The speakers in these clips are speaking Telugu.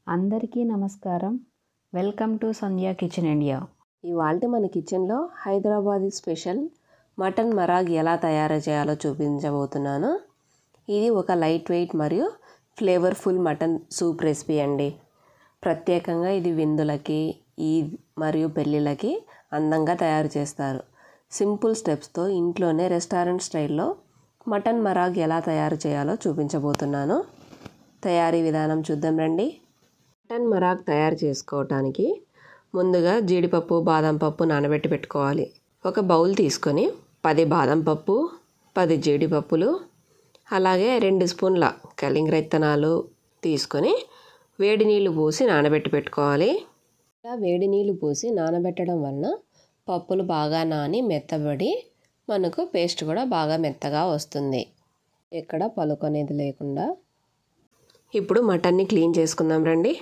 అందరికీ నమస్కారం. Welcome to Sandhya kitchen India. ఇవాళ మన కిచెన్లో హైదరాబాదీ స్పెషల్ మటన్ మరాగ్ ఎలా తయారు చేయాలో చూపించబోతున్నాను. ఇది ఒక లైట్ వెయిట్ మరియు ఫ్లేవర్ఫుల్ మటన్ సూప్ రెసిపీ అండి. ప్రత్యేకంగా ఇది విందులకి, ఈద్ మరియు పెళ్ళిళ్ళకి అందంగా తయారు చేస్తారు. సింపుల్ స్టెప్స్తో ఇంట్లోనే రెస్టారెంట్ స్టైల్లో మటన్ మరాగ్ ఎలా తయారు చేయాలో చూపించబోతున్నాను. తయారీ విధానం చూద్దాం రండి. మటన్ మరాగ్ తయారు చేసుకోవటానికి ముందుగా జీడిపప్పు, బాదం పప్పు నానబెట్టి పెట్టుకోవాలి. ఒక బౌల్ తీసుకొని 10 బాదం పప్పు, 10 జీడిపప్పులు, అలాగే 2 స్పూన్ల కలింగర విత్తనాలు తీసుకొని వేడి నీళ్ళు పోసి నానబెట్టి పెట్టుకోవాలి. ఇలా వేడి నీళ్ళు పోసి నానబెట్టడం వలన పప్పులు బాగా నాని మెత్తబడి మనకు పేస్ట్ కూడా బాగా మెత్తగా వస్తుంది, ఎక్కడ పలుకు అనేది లేకుండా. ఇప్పుడు మటన్ని క్లీన్ చేసుకుందాం రండి.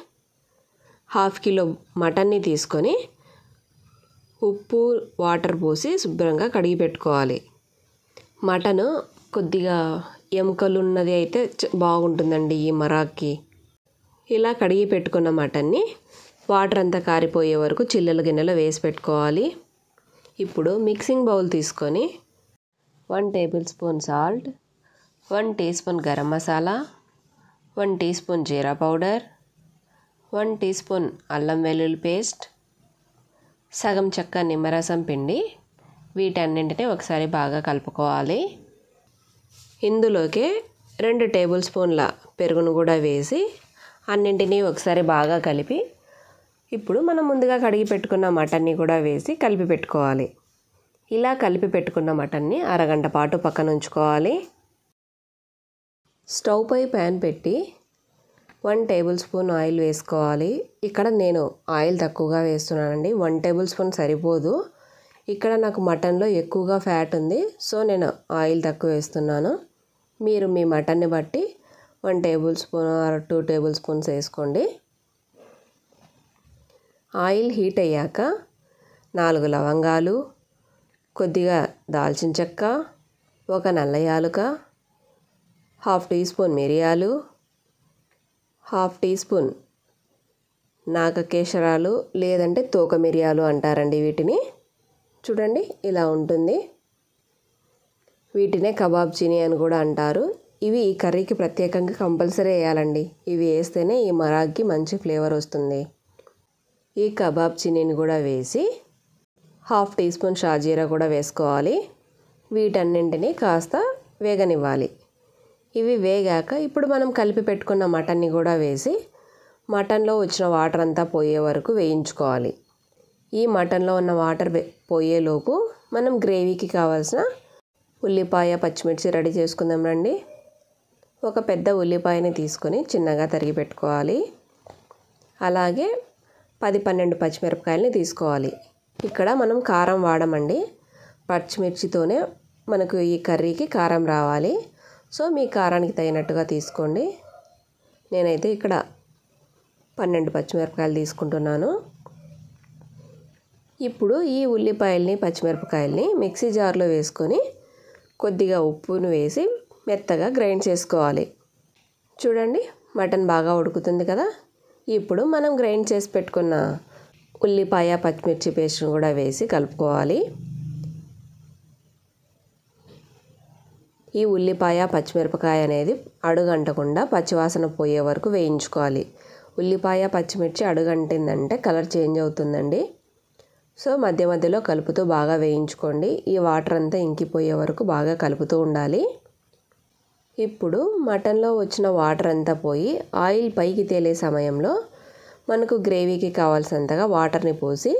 1/2 కిలో మటన్ని తీసుకొని ఉప్పు, వాటర్ పోసి శుభ్రంగా కడిగి పెట్టుకోవాలి. మటను కొద్దిగా ఎముకలు ఉన్నది అయితే బాగుంటుందండి ఈ మరాగ్కి. ఇలా కడిగి పెట్టుకున్న మటన్ని వాటర్ అంతా కారిపోయే వరకు చిల్లుల గిన్నెలో వేసి పెట్టుకోవాలి. ఇప్పుడు మిక్సింగ్ బౌల్ తీసుకొని 1 tablespoon salt, 1 teaspoon garam masala, 1 teaspoon jeera powder, 1 teaspoon అల్లం వెల్లుల్లి పేస్ట్, సగం చెక్క నిమ్మరసం పిండి, వీటన్నింటినీ ఒకసారి బాగా కలుపుకోవాలి. ఇందులోకి 2 టేబుల్ స్పూన్ల పెరుగును కూడా వేసి అన్నింటినీ ఒకసారి బాగా కలిపి ఇప్పుడు మనం ముందుగా కడిగి పెట్టుకున్న మటన్ని కూడా వేసి కలిపి పెట్టుకోవాలి. ఇలా కలిపి పెట్టుకున్న మటన్ని అరగంట పాటు పక్కన ఉంచుకోవాలి. స్టవ్ పై ప్యాన్ పెట్టి 1 టేబుల్ స్పూన్ ఆయిల్ వేసుకోవాలి. ఇక్కడ నేను ఆయిల్ తక్కువగా వేస్తున్నానండి, 1 టేబుల్ స్పూన్ సరిపోదు. ఇక్కడ నాకు మటన్లో ఎక్కువగా ఫ్యాట్ ఉంది, సో నేను ఆయిల్ తక్కువ వేస్తున్నాను. మీరు మీ మటన్ని బట్టి 1 table spoon or 2 table spoons వేసుకోండి. ఆయిల్ హీట్ అయ్యాక 4 లవంగాలు, కొద్దిగా దాల్చిన చెక్క, 1 నల్ల యాలుక, 1/2 టీ స్పూన్ మిరియాలు, 1/2 టీ స్పూన్ నాగకేశరాలు లేదంటే తోక మిరియాలు అంటారండి వీటిని. చూడండి ఇలా ఉంటుంది. వీటినే కబాబ్ చిని అని కూడా అంటారు. ఇవి ఈ కర్రీకి ప్రత్యేకంగా కంపల్సరీ వేయాలండి. ఇవి వేస్తేనే ఈ మరాగ్కి మంచి ఫ్లేవర్ వస్తుంది. ఈ కబాబ్ చినీని కూడా వేసి 1/2 టీ స్పూన్ షాజీరా కూడా వేసుకోవాలి. వీటన్నింటినీ కాస్త వేగనివ్వాలి. ఇవి వేగాక ఇప్పుడు మనం కలిపి పెట్టుకున్న మటన్ని కూడా వేసి మటన్లో వచ్చిన వాటర్ అంతా పోయే వరకు వేయించుకోవాలి. ఈ మటన్లో ఉన్న వాటర్ పోయేలోపు మనం గ్రేవీకి కావాల్సిన ఉల్లిపాయ, పచ్చిమిర్చి రెడీ చేసుకుందాం రండి. ఒక పెద్ద ఉల్లిపాయని తీసుకొని చిన్నగా తరిగి పెట్టుకోవాలి. అలాగే 10-12 పచ్చిమిరపకాయలని తీసుకోవాలి. ఇక్కడ మనం కారం వాడమండి, పచ్చిమిర్చితోనే మనకు ఈ కర్రీకి కారం రావాలి. సో మీ కారానికి తగినట్టుగా తీసుకోండి. నేనైతే ఇక్కడ 12 పచ్చిమిరపకాయలు తీసుకుంటున్నాను. ఇప్పుడు ఈ ఉల్లిపాయల్ని, పచ్చిమిరపకాయల్ని మిక్సీ జార్లో వేసుకొని కొద్దిగా ఉప్పును వేసి మెత్తగా గ్రైండ్ చేసుకోవాలి. చూడండి మటన్ బాగా ఉడుకుతుంది కదా. ఇప్పుడు మనం గ్రైండ్ చేసి పెట్టుకున్న ఉల్లిపాయ, పచ్చిమిర్చి పేస్ట్ను కూడా వేసి కలుపుకోవాలి. ఈ ఉల్లిపాయ, పచ్చిమిరపకాయ అనేది అడుగంటకుండా పచ్చివాసన పోయే వరకు వేయించుకోవాలి. ఉల్లిపాయ, పచ్చిమిర్చి అడుగంటిందంటే కలర్ చేంజ్ అవుతుందండి. సో మధ్య మధ్యలో కలుపుతూ బాగా వేయించుకోండి. ఈ వాటర్ అంతా ఇంకిపోయే వరకు బాగా కలుపుతూ ఉండాలి. ఇప్పుడు మటన్లో వచ్చిన వాటర్ అంతా పోయి ఆయిల్ పైకి తేలే సమయంలో మనకు గ్రేవీకి కావాల్సినంతగా వాటర్ని పోసి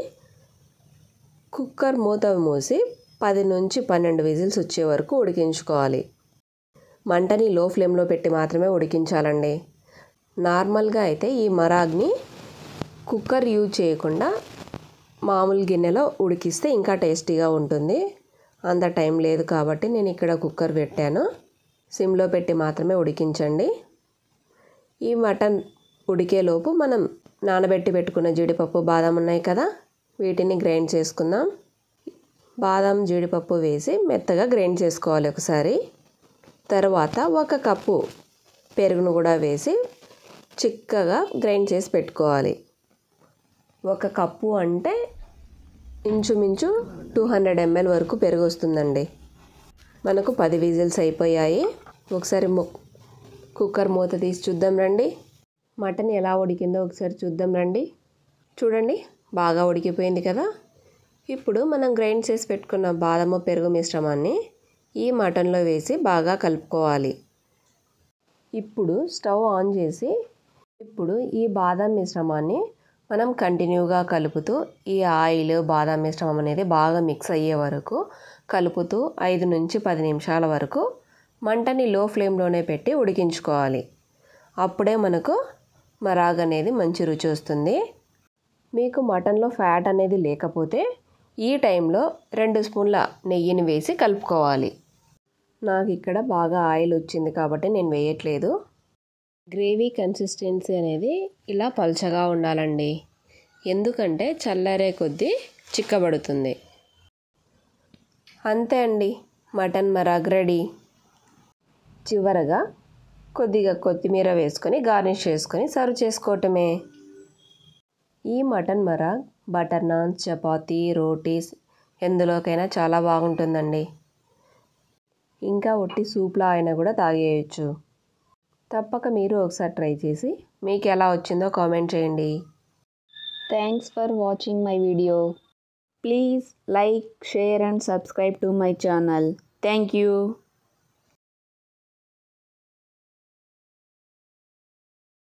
కుక్కర్ మూత మూసి 10 నుంచి 12 విజిల్స్ వచ్చే వరకు ఉడికించుకోవాలి. మంటని లో ఫ్లేమ్లో పెట్టి మాత్రమే ఉడికించాలండి. నార్మల్గా అయితే ఈ మరాగ్ని కుక్కర్ యూజ్ చేయకుండా మామూలు గిన్నెలో ఉడికిస్తే ఇంకా టేస్టీగా ఉంటుంది. అంత టైం లేదు కాబట్టి నేను ఇక్కడ కుక్కర్ పెట్టాను. సిమ్లో పెట్టి మాత్రమే ఉడికించండి. ఈ మటన్ ఉడికేలోపు మనం నానబెట్టి పెట్టుకున్న జీడిపప్పు, బాదం ఉన్నాయి కదా, వీటిని గ్రైండ్ చేసుకుందాం. బాదం, జీడిపప్పు వేసి మెత్తగా గ్రైండ్ చేసుకోవాలి ఒకసారి. తర్వాత 1 కప్పు పెరుగును కూడా వేసి చిక్కగా గ్రైండ్ చేసి పెట్టుకోవాలి. 1 కప్పు అంటే ఇంచుమించు 200 ml వరకు పెరుగు వస్తుందండి. మనకు 10 విజిల్స్ అయిపోయాయి. ఒకసారి కుక్కర్ మూత తీసి చూద్దాం రండి. మటన్ ఎలా ఉడికిందో ఒకసారి చూద్దాం రండి. చూడండి, బాగా ఉడికిపోయింది కదా. ఇప్పుడు మనం గ్రైండ్ చేసి పెట్టుకున్న బాదము పెరుగు మిశ్రమాన్ని ఈ మటన్లో వేసి బాగా కలుపుకోవాలి. ఇప్పుడు స్టవ్ ఆన్ చేసి ఈ బాదం మిశ్రమాన్ని మనం కంటిన్యూగా కలుపుతూ ఈ ఆయిల్ బాదం మిశ్రమం అనేది బాగా మిక్స్ అయ్యే వరకు కలుపుతూ 5 నుంచి 10 నిమిషాల వరకు మంటని లో ఫ్లేమ్లోనే పెట్టి ఉడికించుకోవాలి. అప్పుడే మనకు మరాగ్ అనేది మంచి రుచి వస్తుంది. మీకు మటన్లో ఫ్యాట్ అనేది లేకపోతే ఈ టైంలో 2 స్పూన్ల నెయ్యిని వేసి కలుపుకోవాలి. నాకు ఇక్కడ బాగా ఆయిల్ వచ్చింది కాబట్టి నేను వేయట్లేదు. గ్రేవీ కన్సిస్టెన్సీ అనేది ఇలా పల్చగా ఉండాలండి, ఎందుకంటే చల్లారే కొద్దీ చిక్కబడుతుంది. అంతే అండి, మటన్ మరాగ్ రెడీ. చివరగా కొద్దిగా కొత్తిమీర వేసుకొని గార్నిష్ చేసుకొని సర్వ్ చేసుకోవటమే. ఈ మటన్ మరాగ్ బటర్ నాన్, చపాతీ, రోటీస్ ఎందులోకైనా చాలా బాగుంటుందండి. ఇంకా ఒట్టి సూప్లా అయినా కూడా తాగేయచ్చు. తప్పక మీరు ఒకసారి ట్రై చేసి మీకు ఎలా వచ్చిందో కామెంట్ చేయండి. Thanks for watching my video. Please like, share and subscribe to my channel. Thank you.